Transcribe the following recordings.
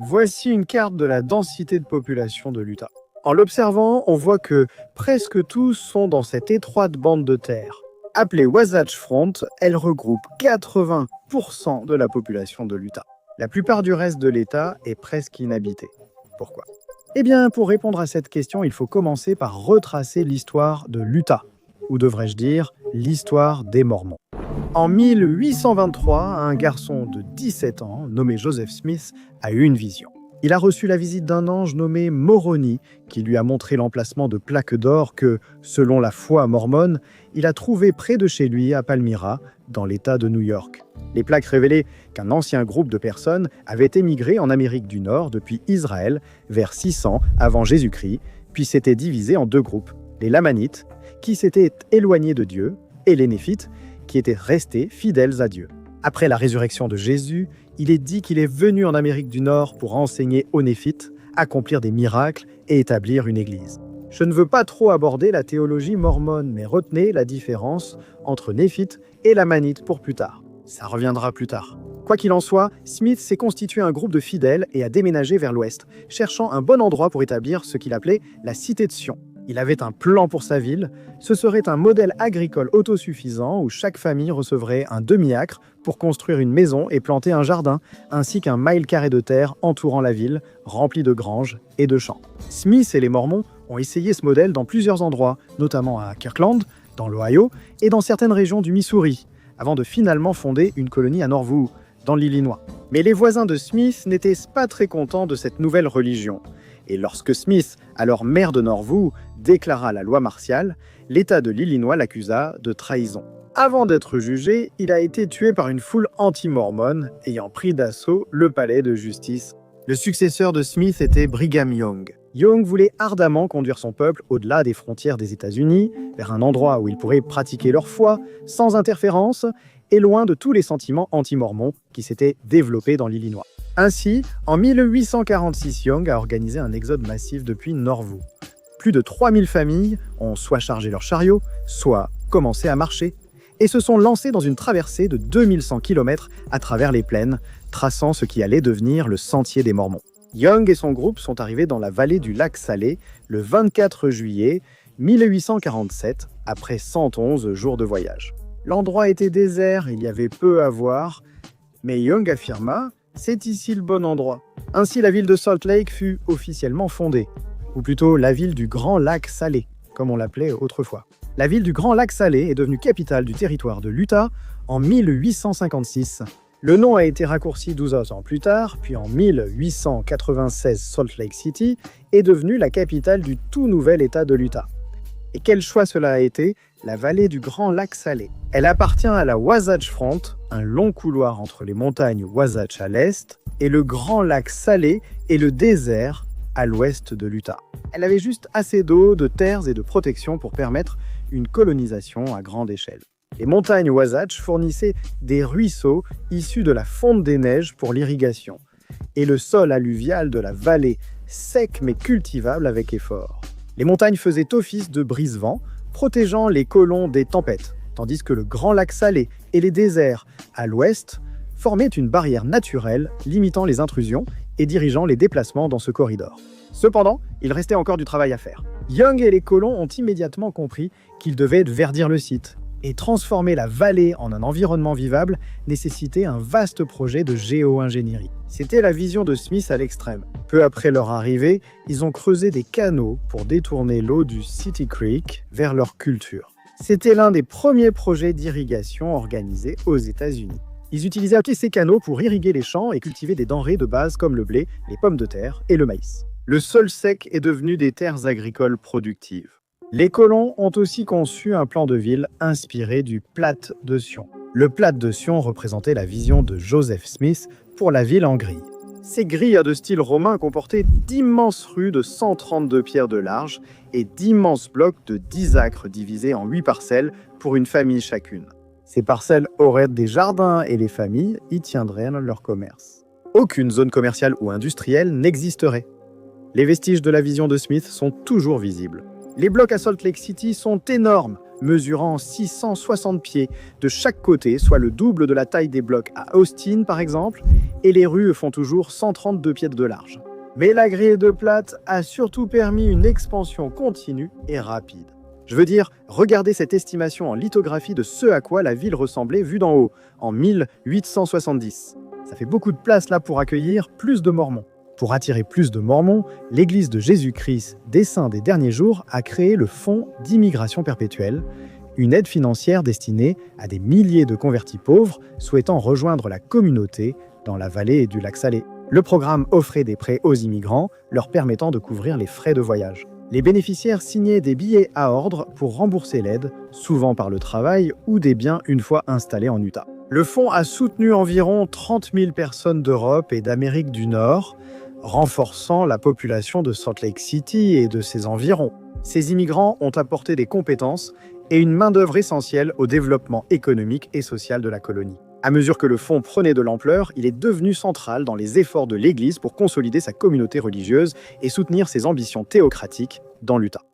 Voici une carte de la densité de population de l'Utah. En l'observant, on voit que presque tous sont dans cette étroite bande de terre. Appelée Wasatch Front, elle regroupe 80% de la population de l'Utah. La plupart du reste de l'État est presque inhabité. Pourquoi? Eh bien, pour répondre à cette question, il faut commencer par retracer l'histoire de l'Utah, ou devrais-je dire, l'histoire des Mormons. En 1823, un garçon de 17 ans, nommé Joseph Smith, a eu une vision. Il a reçu la visite d'un ange nommé Moroni, qui lui a montré l'emplacement de plaques d'or que, selon la foi mormone, il a trouvé près de chez lui à Palmyra, dans l'État de New York. Les plaques révélaient qu'un ancien groupe de personnes avait émigré en Amérique du Nord depuis Israël vers 600 avant Jésus-Christ, puis s'était divisé en deux groupes, les Lamanites, qui s'étaient éloignés de Dieu, et les Néphites, qui étaient restés fidèles à Dieu. Après la résurrection de Jésus, il est dit qu'il est venu en Amérique du Nord pour enseigner aux Néphites, accomplir des miracles et établir une église. Je ne veux pas trop aborder la théologie mormone, mais retenez la différence entre Néphites et Lamanites pour plus tard. Ça reviendra plus tard. Quoi qu'il en soit, Smith s'est constitué un groupe de fidèles et a déménagé vers l'ouest, cherchant un bon endroit pour établir ce qu'il appelait la cité de Sion. Il avait un plan pour sa ville. Ce serait un modèle agricole autosuffisant où chaque famille recevrait un demi-acre pour construire une maison et planter un jardin, ainsi qu'un mile carré de terre entourant la ville, rempli de granges et de champs. Smith et les Mormons ont essayé ce modèle dans plusieurs endroits, notamment à Kirkland, dans l'Ohio, et dans certaines régions du Missouri, avant de finalement fonder une colonie à Norwood, dans l'Illinois. Mais les voisins de Smith n'étaient pas très contents de cette nouvelle religion. Et lorsque Smith, alors maire de Norwood, déclara la loi martiale, l'État de l'Illinois l'accusa de trahison. Avant d'être jugé, il a été tué par une foule anti-mormone ayant pris d'assaut le palais de justice. Le successeur de Smith était Brigham Young. Young voulait ardemment conduire son peuple au-delà des frontières des États-Unis, vers un endroit où ils pourraient pratiquer leur foi, sans interférence, et loin de tous les sentiments anti-mormons qui s'étaient développés dans l'Illinois. Ainsi, en 1846, Young a organisé un exode massif depuis Norwood. Plus de 3000 familles ont soit chargé leurs chariots, soit commencé à marcher, et se sont lancées dans une traversée de 2100 km à travers les plaines, traçant ce qui allait devenir le Sentier des Mormons. Young et son groupe sont arrivés dans la vallée du lac Salé le 24 juillet 1847, après 111 jours de voyage. L'endroit était désert, il y avait peu à voir, mais Young affirma « c'est ici le bon endroit ». Ainsi, la ville de Salt Lake fut officiellement fondée, ou plutôt la ville du Grand Lac Salé, comme on l'appelait autrefois. La ville du Grand Lac Salé est devenue capitale du territoire de l'Utah en 1856. Le nom a été raccourci 12 ans plus tard, puis en 1896, Salt Lake City est devenue la capitale du tout nouvel État de l'Utah. Et quel choix cela a été? La vallée du Grand Lac Salé. Elle appartient à la Wasatch Front, un long couloir entre les montagnes Wasatch à l'est et le Grand Lac Salé et le désert à l'ouest de l'Utah. Elle avait juste assez d'eau, de terres et de protection pour permettre une colonisation à grande échelle. Les montagnes Wasatch fournissaient des ruisseaux issus de la fonte des neiges pour l'irrigation, et le sol alluvial de la vallée, sec mais cultivable avec effort. Les montagnes faisaient office de brise-vent, protégeant les colons des tempêtes, tandis que le Grand Lac Salé et les déserts à l'ouest formaient une barrière naturelle limitant les intrusions et dirigeant les déplacements dans ce corridor. Cependant, il restait encore du travail à faire. Young et les colons ont immédiatement compris qu'ils devaient verdir le site, et transformer la vallée en un environnement vivable nécessitait un vaste projet de géo-ingénierie. C'était la vision de Smith à l'extrême. Peu après leur arrivée, ils ont creusé des canaux pour détourner l'eau du City Creek vers leur culture. C'était l'un des premiers projets d'irrigation organisés aux États-Unis. Ils utilisaient ces canaux pour irriguer les champs et cultiver des denrées de base comme le blé, les pommes de terre et le maïs. Le sol sec est devenu des terres agricoles productives. Les colons ont aussi conçu un plan de ville inspiré du Platte de Sion. Le Platte de Sion représentait la vision de Joseph Smith pour la ville en grille. Ces grilles de style romain comportaient d'immenses rues de 132 pierres de large et d'immenses blocs de 10 acres divisés en 8 parcelles pour une famille chacune. Ces parcelles auraient des jardins et les familles y tiendraient leur commerce. Aucune zone commerciale ou industrielle n'existerait. Les vestiges de la vision de Smith sont toujours visibles. Les blocs à Salt Lake City sont énormes, mesurant 660 pieds de chaque côté, soit le double de la taille des blocs à Austin par exemple, et les rues font toujours 132 pieds de large. Mais la grille de Platte a surtout permis une expansion continue et rapide. Je veux dire, regardez cette estimation en lithographie de ce à quoi la ville ressemblait vue d'en haut, en 1870. Ça fait beaucoup de place là pour accueillir plus de Mormons. Pour attirer plus de Mormons, l'Église de Jésus-Christ des Saints des Derniers Jours a créé le Fonds d'immigration perpétuelle, une aide financière destinée à des milliers de convertis pauvres souhaitant rejoindre la communauté dans la vallée du lac Salé. Le programme offrait des prêts aux immigrants, leur permettant de couvrir les frais de voyage. Les bénéficiaires signaient des billets à ordre pour rembourser l'aide, souvent par le travail ou des biens une fois installés en Utah. Le fonds a soutenu environ 30 000 personnes d'Europe et d'Amérique du Nord, renforçant la population de Salt Lake City et de ses environs. Ces immigrants ont apporté des compétences et une main-d'œuvre essentielle au développement économique et social de la colonie. À mesure que le fonds prenait de l'ampleur, il est devenu central dans les efforts de l'Église pour consolider sa communauté religieuse et soutenir ses ambitions théocratiques dans l'Utah.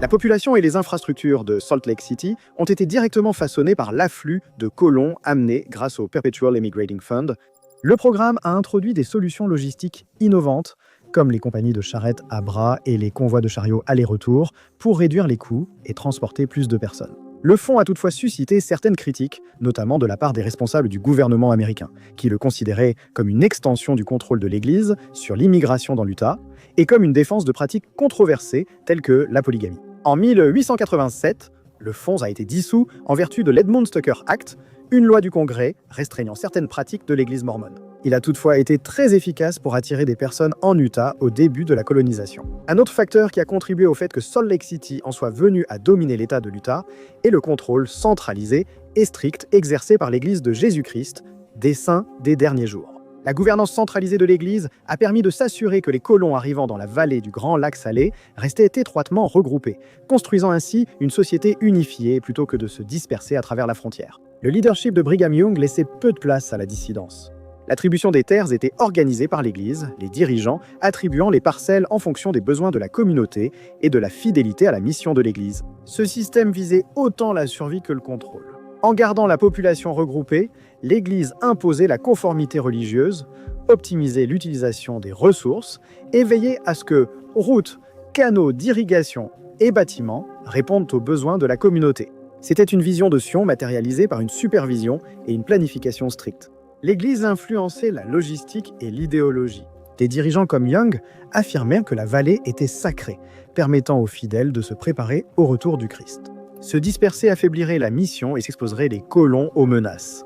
La population et les infrastructures de Salt Lake City ont été directement façonnées par l'afflux de colons amenés grâce au Perpetual Immigrating Fund. Le programme a introduit des solutions logistiques innovantes, comme les compagnies de charrettes à bras et les convois de chariots aller-retour, pour réduire les coûts et transporter plus de personnes. Le fonds a toutefois suscité certaines critiques, notamment de la part des responsables du gouvernement américain, qui le considéraient comme une extension du contrôle de l'Église sur l'immigration dans l'Utah et comme une défense de pratiques controversées telles que la polygamie. En 1887, le fonds a été dissous en vertu de l'Edmund-Tucker Act, une loi du Congrès restreignant certaines pratiques de l'Église mormone. Il a toutefois été très efficace pour attirer des personnes en Utah au début de la colonisation. Un autre facteur qui a contribué au fait que Salt Lake City en soit venu à dominer l'État de l'Utah est le contrôle centralisé et strict exercé par l'Église de Jésus-Christ des Saints des Derniers Jours. La gouvernance centralisée de l'Église a permis de s'assurer que les colons arrivant dans la vallée du Grand Lac Salé restaient étroitement regroupés, construisant ainsi une société unifiée plutôt que de se disperser à travers la frontière. Le leadership de Brigham Young laissait peu de place à la dissidence. L'attribution des terres était organisée par l'Église, les dirigeants attribuant les parcelles en fonction des besoins de la communauté et de la fidélité à la mission de l'Église. Ce système visait autant la survie que le contrôle. En gardant la population regroupée, l'Église imposait la conformité religieuse, optimisait l'utilisation des ressources et veillait à ce que routes, canaux d'irrigation et bâtiments répondent aux besoins de la communauté. C'était une vision de Sion matérialisée par une supervision et une planification stricte. L'Église influençait la logistique et l'idéologie. Des dirigeants comme Young affirmèrent que la vallée était sacrée, permettant aux fidèles de se préparer au retour du Christ. Se disperser affaiblirait la mission et s'exposerait les colons aux menaces.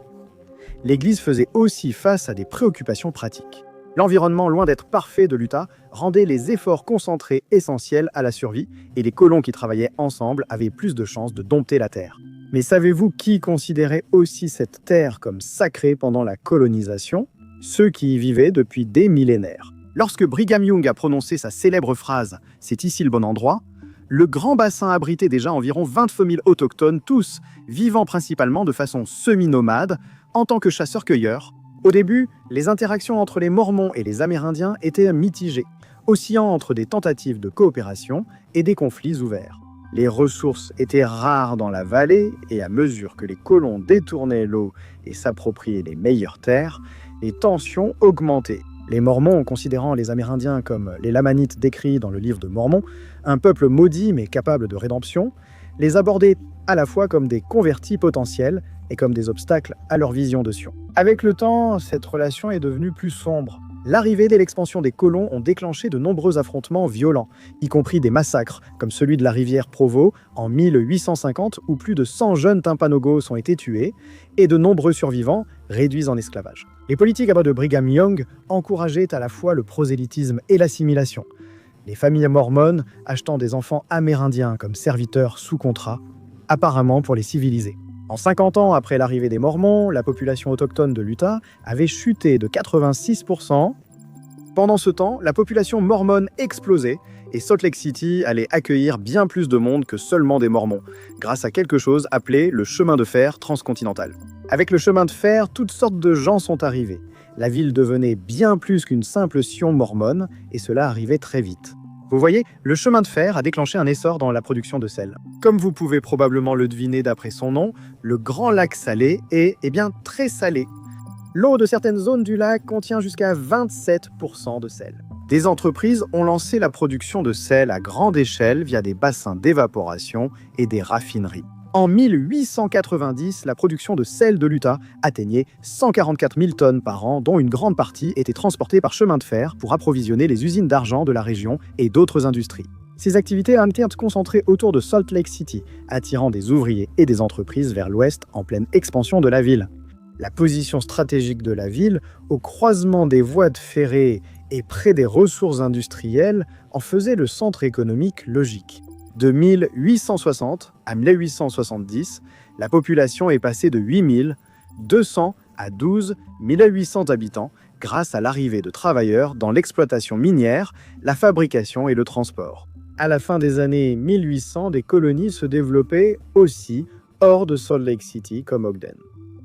L'Église faisait aussi face à des préoccupations pratiques. L'environnement, loin d'être parfait de l'Utah, rendait les efforts concentrés essentiels à la survie et les colons qui travaillaient ensemble avaient plus de chances de dompter la terre. Mais savez-vous qui considérait aussi cette terre comme sacrée pendant la colonisation? Ceux qui y vivaient depuis des millénaires. Lorsque Brigham Young a prononcé sa célèbre phrase « C'est ici le bon endroit », le grand bassin abritait déjà environ 29 000 autochtones, tous vivant principalement de façon semi-nomade, en tant que chasseurs-cueilleurs. Au début, les interactions entre les Mormons et les Amérindiens étaient mitigées, oscillant entre des tentatives de coopération et des conflits ouverts. Les ressources étaient rares dans la vallée et à mesure que les colons détournaient l'eau et s'appropriaient les meilleures terres, les tensions augmentaient. Les Mormons, considérant les Amérindiens comme les Lamanites décrits dans le livre de Mormon, un peuple maudit mais capable de rédemption, les abordaient à la fois comme des convertis potentiels et comme des obstacles à leur vision de Sion. Avec le temps, cette relation est devenue plus sombre. L'arrivée et l'expansion des colons ont déclenché de nombreux affrontements violents, y compris des massacres, comme celui de la rivière Provo en 1850, où plus de 100 jeunes Timpanogos ont été tués, et de nombreux survivants réduits en esclavage. Les politiques à bord de Brigham Young encourageaient à la fois le prosélytisme et l'assimilation, les familles mormones achetant des enfants amérindiens comme serviteurs sous contrat, apparemment pour les civiliser. En 50 ans après l'arrivée des Mormons, la population autochtone de l'Utah avait chuté de 86%. Pendant ce temps, la population mormone explosait et Salt Lake City allait accueillir bien plus de monde que seulement des Mormons, grâce à quelque chose appelé le chemin de fer transcontinental. Avec le chemin de fer, toutes sortes de gens sont arrivés. La ville devenait bien plus qu'une simple Sion mormone et cela arrivait très vite. Vous voyez, le chemin de fer a déclenché un essor dans la production de sel. Comme vous pouvez probablement le deviner d'après son nom, le Grand Lac Salé est, très salé. L'eau de certaines zones du lac contient jusqu'à 27% de sel. Des entreprises ont lancé la production de sel à grande échelle via des bassins d'évaporation et des raffineries. En 1890, la production de sel de l'Utah atteignait 144 000 tonnes par an, dont une grande partie était transportée par chemin de fer pour approvisionner les usines d'argent de la région et d'autres industries. Ces activités étaient concentrées autour de Salt Lake City, attirant des ouvriers et des entreprises vers l'ouest en pleine expansion de la ville. La position stratégique de la ville, au croisement des voies de ferrée et près des ressources industrielles, en faisait le centre économique logique. De 1860 à 1870, la population est passée de 8 200 à 12 800 habitants grâce à l'arrivée de travailleurs dans l'exploitation minière, la fabrication et le transport. À la fin des années 1800, des colonies se développaient aussi hors de Salt Lake City comme Ogden.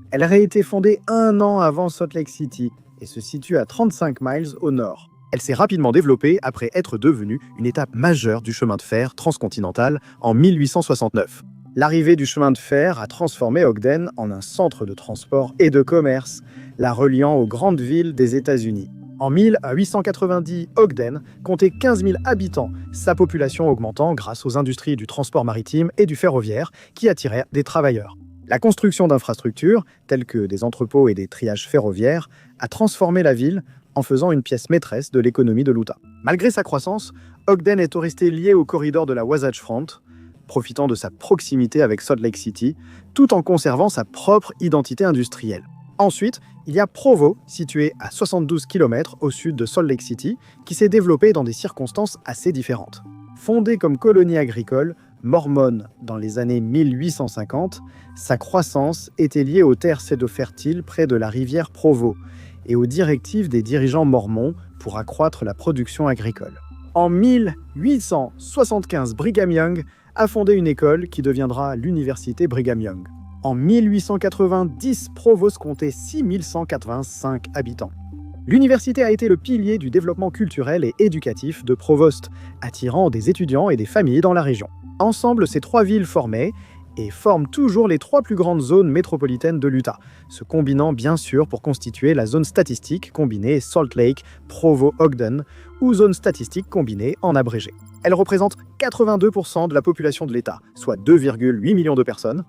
Elle aurait été fondée 1 an avant Salt Lake City et se situe à 35 miles au nord. Elle s'est rapidement développée après être devenue une étape majeure du chemin de fer transcontinental en 1869. L'arrivée du chemin de fer a transformé Ogden en un centre de transport et de commerce, la reliant aux grandes villes des États-Unis. En 1890, Ogden comptait 15 000 habitants, sa population augmentant grâce aux industries du transport maritime et du ferroviaire qui attirèrent des travailleurs. La construction d'infrastructures, telles que des entrepôts et des triages ferroviaires, a transformé la ville en faisant une pièce maîtresse de l'économie de l'Utah. Malgré sa croissance, Ogden est resté lié au corridor de la Wasatch Front, profitant de sa proximité avec Salt Lake City, tout en conservant sa propre identité industrielle. Ensuite, il y a Provo, situé à 72 km au sud de Salt Lake City, qui s'est développé dans des circonstances assez différentes. Fondée comme colonie agricole, mormone dans les années 1850, sa croissance était liée aux terres pseudo-fertiles près de la rivière Provo et aux directives des dirigeants mormons pour accroître la production agricole. En 1875, Brigham Young a fondé une école qui deviendra l'université Brigham Young. En 1890, Provo comptait 6185 habitants. L'université a été le pilier du développement culturel et éducatif de Provost, attirant des étudiants et des familles dans la région. Ensemble, ces 3 villes formaient et forment toujours les 3 plus grandes zones métropolitaines de l'Utah, se combinant bien sûr pour constituer la zone statistique combinée Salt Lake, Provo, Ogden, ou zone statistique combinée en abrégé. Elle représente 82% de la population de l'État, soit 2,8 millions de personnes.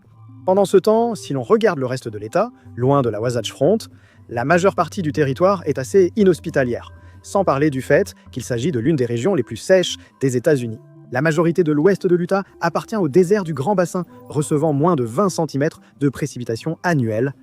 Pendant ce temps, si l'on regarde le reste de l'État, loin de la Wasatch Front, la majeure partie du territoire est assez inhospitalière, sans parler du fait qu'il s'agit de l'une des régions les plus sèches des États-Unis. La majorité de l'ouest de l'Utah appartient au désert du Grand Bassin, recevant moins de 20 cm de précipitations annuelles.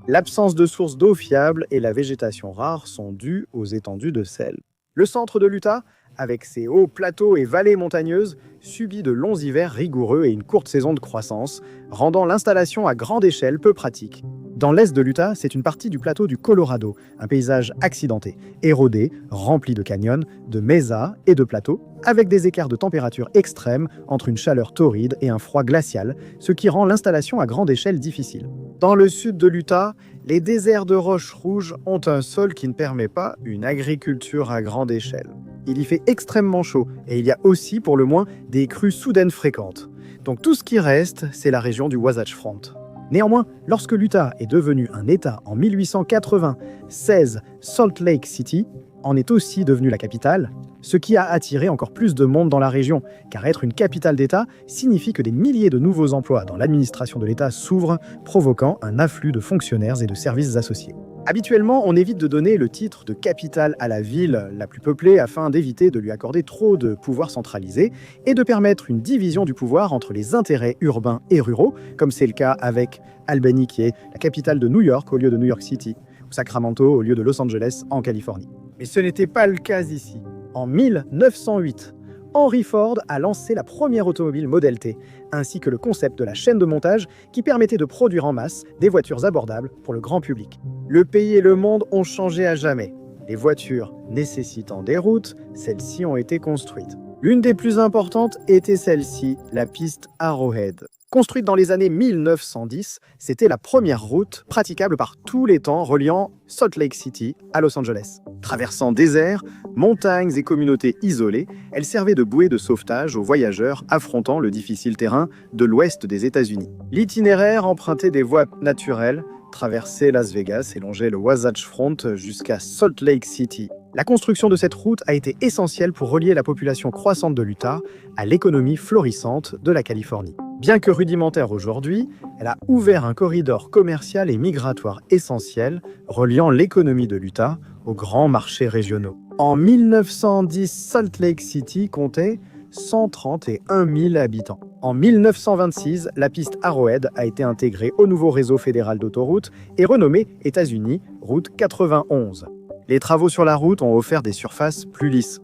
L'absence de sources d'eau fiables et la végétation rare sont dues aux étendues de sel. Le centre de l'Utah, avec ses hauts plateaux et vallées montagneuses, subit de longs hivers rigoureux et une courte saison de croissance, rendant l'installation à grande échelle peu pratique. Dans l'est de l'Utah, c'est une partie du plateau du Colorado, un paysage accidenté, érodé, rempli de canyons, de mesas et de plateaux, avec des écarts de température extrêmes entre une chaleur torride et un froid glacial, ce qui rend l'installation à grande échelle difficile. Dans le sud de l'Utah, les déserts de roches rouges ont un sol qui ne permet pas une agriculture à grande échelle. Il y fait extrêmement chaud et il y a aussi, pour le moins, des crues soudaines fréquentes. Donc tout ce qui reste, c'est la région du Wasatch Front. Néanmoins, lorsque l'Utah est devenu un État en 1896, Salt Lake City en est aussi devenue la capitale, ce qui a attiré encore plus de monde dans la région, car être une capitale d'État signifie que des milliers de nouveaux emplois dans l'administration de l'État s'ouvrent, provoquant un afflux de fonctionnaires et de services associés. Habituellement, on évite de donner le titre de capitale à la ville la plus peuplée afin d'éviter de lui accorder trop de pouvoir centralisé et de permettre une division du pouvoir entre les intérêts urbains et ruraux, comme c'est le cas avec Albany qui est la capitale de New York au lieu de New York City, ou Sacramento au lieu de Los Angeles en Californie. Mais ce n'était pas le cas ici. En 1908, Henry Ford a lancé la première automobile Model T, ainsi que le concept de la chaîne de montage qui permettait de produire en masse des voitures abordables pour le grand public. Le pays et le monde ont changé à jamais. Les voitures nécessitant des routes, celles-ci ont été construites. L'une des plus importantes était celle-ci, la piste Arrowhead. Construite dans les années 1910, c'était la première route praticable par tous les temps reliant Salt Lake City à Los Angeles. Traversant déserts, montagnes et communautés isolées, elle servait de bouée de sauvetage aux voyageurs affrontant le difficile terrain de l'ouest des États-Unis. L'itinéraire empruntait des voies naturelles, traversait Las Vegas et longeait le Wasatch Front jusqu'à Salt Lake City. La construction de cette route a été essentielle pour relier la population croissante de l'Utah à l'économie florissante de la Californie. Bien que rudimentaire aujourd'hui, elle a ouvert un corridor commercial et migratoire essentiel reliant l'économie de l'Utah aux grands marchés régionaux. En 1910, Salt Lake City comptait 131 000 habitants. En 1926, la piste Arrowhead a été intégrée au nouveau réseau fédéral d'autoroutes et renommée États-Unis Route 91. Les travaux sur la route ont offert des surfaces plus lisses,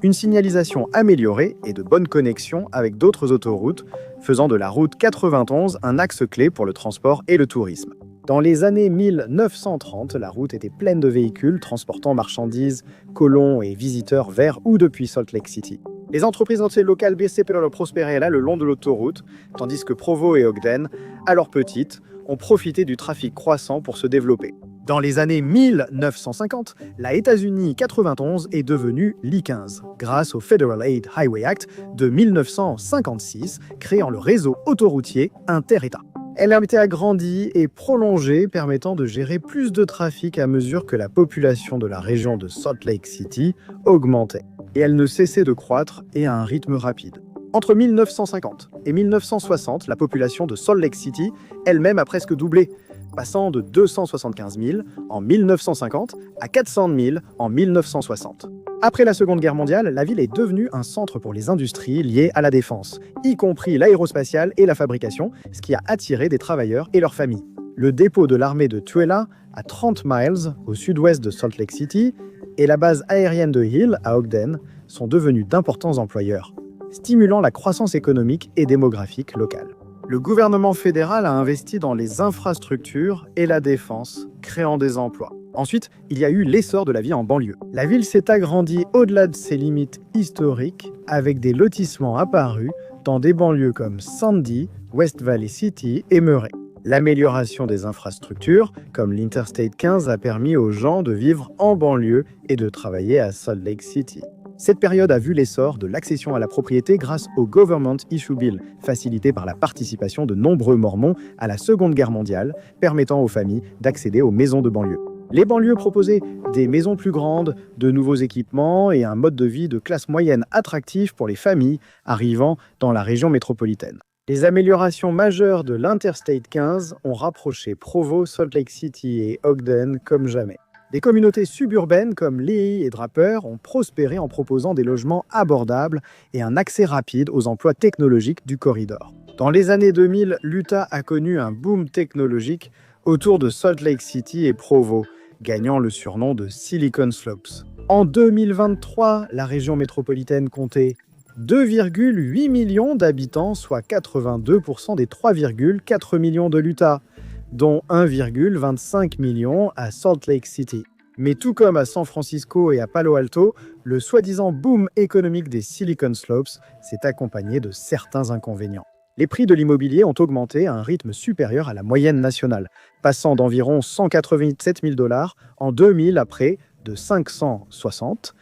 une signalisation améliorée et de bonnes connexions avec d'autres autoroutes, faisant de la route 91 un axe clé pour le transport et le tourisme. Dans les années 1930, la route était pleine de véhicules transportant marchandises, colons et visiteurs vers ou depuis Salt Lake City. Les entreprises locales baissaient prospéraient là le long de l'autoroute, tandis que Provo et Ogden, alors petites, ont profité du trafic croissant pour se développer. Dans les années 1950, la États-Unis 91 est devenue l'I-15, grâce au Federal Aid Highway Act de 1956, créant le réseau autoroutier inter-État. Elle a été agrandie et prolongée, permettant de gérer plus de trafic à mesure que la population de la région de Salt Lake City augmentait. Et elle ne cessait de croître et à un rythme rapide. Entre 1950 et 1960, la population de Salt Lake City elle-même a presque doublé, passant de 275 000 en 1950 à 400 000 en 1960. Après la Seconde Guerre mondiale, la ville est devenue un centre pour les industries liées à la défense, y compris l'aérospatiale et la fabrication, ce qui a attiré des travailleurs et leurs familles. Le dépôt de l'armée de Tuella, à 30 miles au sud-ouest de Salt Lake City, et la base aérienne de Hill, à Ogden, sont devenus d'importants employeurs, stimulant la croissance économique et démographique locale. Le gouvernement fédéral a investi dans les infrastructures et la défense, créant des emplois. Ensuite, il y a eu l'essor de la vie en banlieue. La ville s'est agrandie au-delà de ses limites historiques, avec des lotissements apparus dans des banlieues comme Sandy, West Valley City et Murray. L'amélioration des infrastructures, comme l'Interstate 15, a permis aux gens de vivre en banlieue et de travailler à Salt Lake City. Cette période a vu l'essor de l'accession à la propriété grâce au Government Issue Bill, facilité par la participation de nombreux Mormons à la Seconde Guerre mondiale, permettant aux familles d'accéder aux maisons de banlieue. Les banlieues proposaient des maisons plus grandes, de nouveaux équipements et un mode de vie de classe moyenne attractif pour les familles arrivant dans la région métropolitaine. Les améliorations majeures de l'Interstate 15 ont rapproché Provo, Salt Lake City et Ogden comme jamais. Des communautés suburbaines comme Lee et Draper ont prospéré en proposant des logements abordables et un accès rapide aux emplois technologiques du corridor. Dans les années 2000, l'Utah a connu un boom technologique autour de Salt Lake City et Provo, gagnant le surnom de Silicon Slopes. En 2023, la région métropolitaine comptait 2,8 millions d'habitants, soit 82% des 3,4 millions de l'Utah, dont 1,25 million à Salt Lake City. Mais tout comme à San Francisco et à Palo Alto, le soi-disant boom économique des Silicon Slopes s'est accompagné de certains inconvénients. Les prix de l'immobilier ont augmenté à un rythme supérieur à la moyenne nationale, passant d'environ 187 000 $ en 2000 à près de 560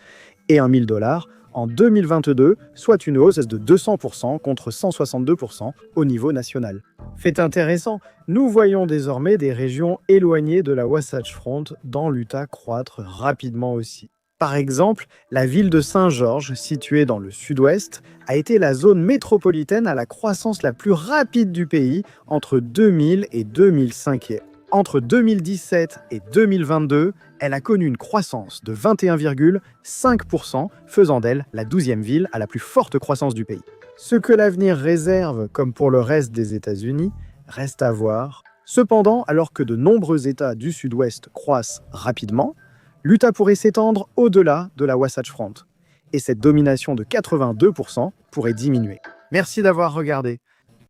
et 1 000 $ en 2022, soit une hausse de 200% contre 162% au niveau national. Fait intéressant, nous voyons désormais des régions éloignées de la Wasatch Front dans l'Utah croître rapidement aussi. Par exemple, la ville de Saint-Georges, située dans le sud-ouest, a été la zone métropolitaine à la croissance la plus rapide du pays entre 2000 et 2005. Entre 2017 et 2022, elle a connu une croissance de 21,5%, faisant d'elle la 12e ville à la plus forte croissance du pays. Ce que l'avenir réserve, comme pour le reste des États-Unis, reste à voir. Cependant, alors que de nombreux États du Sud-Ouest croissent rapidement, l'Utah pourrait s'étendre au-delà de la Wasatch Front. Et cette domination de 82% pourrait diminuer. Merci d'avoir regardé.